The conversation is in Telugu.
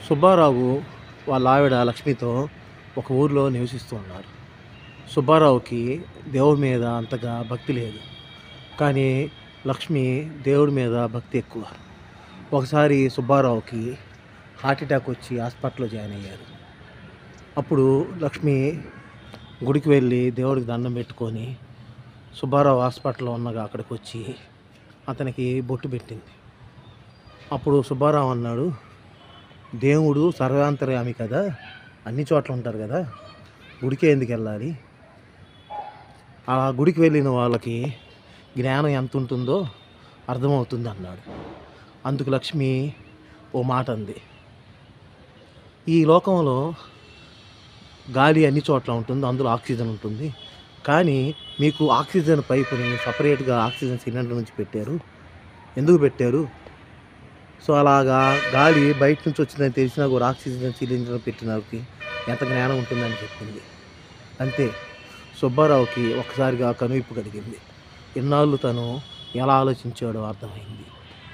సుబ్బారావు వాళ్ళ ఆవిడ లక్ష్మితో ఒక ఊరిలో నివసిస్తూ ఉన్నారు. సుబ్బారావుకి దేవుడి మీద అంతగా భక్తి లేదు. కానీ లక్ష్మి దేవుడి మీద భక్తి ఎక్కువ. ఒకసారి సుబ్బారావుకి హార్ట్ అటాక్ వచ్చి హాస్పిటల్‌లో జాయిన్ అయ్యారు. అప్పుడు లక్ష్మి గుడికి వెళ్ళి దేవుడికి దండం పెట్టుకొని సుబ్బారావు హాస్పిటల్‌లో ఉండగా అక్కడికొచ్చి అతనికి బొట్టు పెట్టింది. అప్పుడు సుబ్బారావు అన్నాడు, దేవుడు సర్వాంతర్యామి కదా, అన్ని చోట్ల ఉంటారు కదా, గుడికే ఎందుకు వెళ్ళాలి? ఆ గుడికి వెళ్ళిన వాళ్ళకి జ్ఞానం ఎంత ఉంటుందో అర్థమవుతుంది అన్నాడు. అందుకు లక్ష్మి ఓ మాట అంది, ఈ లోకంలో గాలి అన్ని చోట్ల ఉంటుంది, అందులో ఆక్సిజన్ ఉంటుంది. కానీ మీకు ఆక్సిజన్ పైపుని సపరేట్గా ఆక్సిజన్ సిలిండర్ నుంచి పెట్టారు, ఎందుకు పెట్టారు? సో అలాగా గాలి బయట నుంచి వచ్చిందని తెలిసినా కూడా ఆక్సిజన్ సిలిండర్ పెట్టిన వాళ్ళకి ఎంత జ్ఞానం ఉంటుందని చెప్పింది. అంతే, సుబ్బారావుకి ఒక్కసారిగా కనువిప్పు కలిగింది. ఇన్నాళ్ళు తను ఎలా ఆలోచించాడో అర్థమైంది.